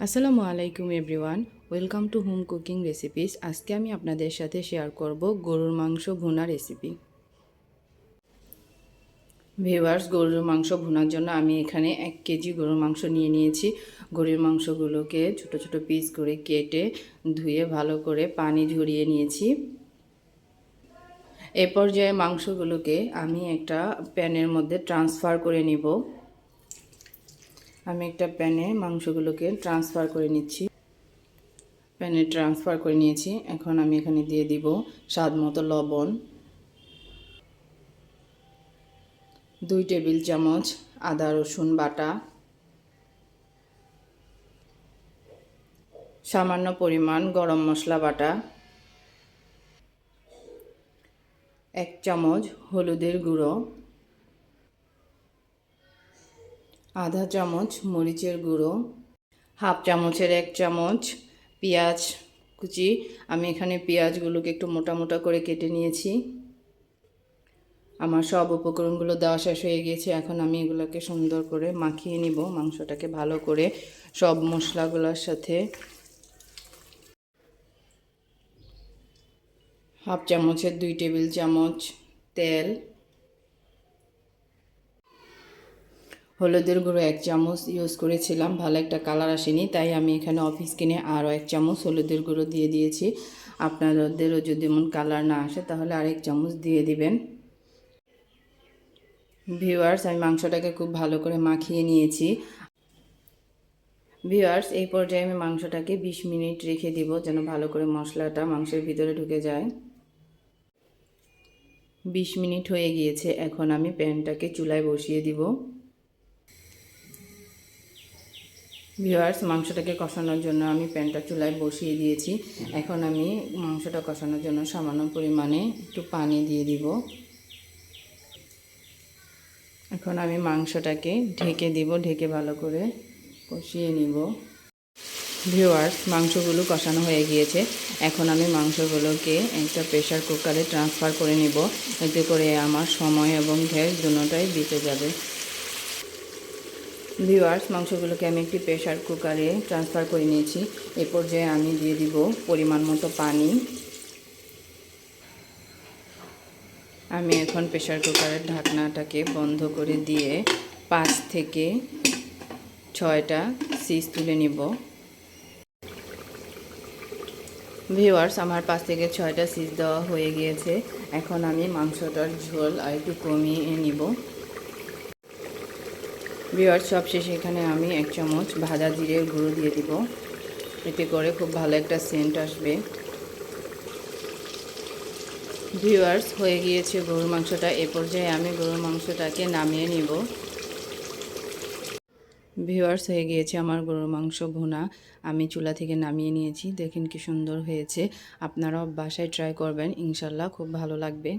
আসসালামু আলাইকুম everyone, welcome to home cooking recipes. আজকে আমি আপনাদের সাথে শেয়ার করব গরুর মাংস ভুনা রেসিপি। ভিউয়ার্স, গরুর মাংস ভুনার জন্য আমি এখানে 1 কেজি গরুর মাংস নিয়ে নিয়েছি। গরুর মাংসগুলোকে ছোট ছোট পিস করে কেটে ধুয়ে ভালো করে পানি ঝরিয়ে নিয়েছি। এ পর্যায়ে মাংসগুলোকে আমি একটা প্যানের মধ্যে ট্রান্সফার করে নিব। আমি একটা প্যানে মাংসগুলোকে ট্রান্সফার করে নিচ্ছি। প্যানে ট্রান্সফার করে নিয়েছি। এখন আমি এখানে দিয়ে দিব স্বাদ মতো লবণ, 2 টেবিল চামচ আদা রসুন বাটা, সামান্য পরিমাণ গরম মশলা বাটা, 1 চামচ হলুদের গুঁড়ো, আধা চামচ মরিচের গুঁড়ো, হাফ চামচের 1 চামচ পেঁয়াজ কুচি। আমি এখানে পেঁয়াজগুলোকে একটু মোটা মোটা করে কেটে নিয়েছি। আমার সব উপকরণগুলো দেওয়া শেষ হয়ে গিয়েছে। এখন আমি এগুলোকে সুন্দর করে মাখিয়ে নিব। মাংসটাকে ভালো করে সব মশলাগুলোর সাথে। হাফ চামচের 2 টেবিল চামচ তেল, হলুদের গুঁড়ো 1 চামচ ইউজ করেছিলাম, ভালো একটা কালার আসেনি, তাই আমি এখানে অফিস কিনে আরও 1 চামচ হলুদের গুঁড়ো দিয়ে দিয়েছি। আপনাদেরও যদি এমন কালার না আসে তাহলে আর 1 চামচ দিয়ে দিবেন। ভিউয়ার্স, আমি মাংসটাকে খুব ভালো করে মাখিয়ে নিয়েছি। ভিউয়ার্স, এই পর্যায়ে আমি মাংসটাকে 20 মিনিট রেখে দিব যেন ভালো করে মশলাটা মাংসের ভিতরে ঢুকে যায়। 20 মিনিট হয়ে গিয়েছে। এখন আমি প্যানটাকে চুলায় বসিয়ে দিব। ভিউয়ার্স, মাংসটাকে কষানোর জন্য আমি প্যানটা চুলায় বসিয়ে দিয়েছি। এখন আমি মাংসটা কষানোর জন্য সামান্য পরিমাণে একটু পানি দিয়ে দিব। এখন আমি মাংসটাকে ঢেকে দিব, ঢেকে ভালো করে কষিয়ে নিব। ভিউয়ার্স, মাংসগুলো কষানো হয়ে গিয়েছে। এখন আমি মাংসগুলোকে একটা প্রেসার কুকারে ট্রান্সফার করে নিব। এতে করে আমার সময় এবং গ্যাস দুটোটাই বেঁচে যাবে। ভিউয়ার্স, মাংসগুলোকে আমি একটি প্রেসার কুকারে ট্রান্সফার করে নিয়েছি। এ পর্যায়ে আমি দিয়ে দিব পরিমাণ মতো পানি। আমি এখন প্রেসার কুকারের ঢাকনাটাকে বন্ধ করে দিয়ে 5 থেকে 6টা সিজ তুলে নিব। ভিউয়ার্স, আমার 5 থেকে 6টা সিজ দেওয়া হয়ে গিয়েছে। এখন আমি মাংসটার ঝোল আর একটু কমিয়ে নিব। ভিউয়ার্স, সবশেষে এখানে আমি 1 চামচ ভাজা জিরের গুঁড়ো দিয়ে দিব। এতে করে খুব ভালো একটা সেন্ট আসবে। ভিউয়ার্স, হয়ে গিয়েছে গরুর মাংসটা। এ পর্যায়ে আমি গরুর মাংসটাকে নামিয়ে নিব। ভিউয়ার্স, হয়ে গিয়েছে আমার গরুর মাংস ভুনা। আমি চুলা থেকে নামিয়ে নিয়েছি। দেখেন কি সুন্দর হয়েছে। আপনারাও বাসায় ট্রাই করবেন, ইনশাল্লাহ খুব ভালো লাগবে।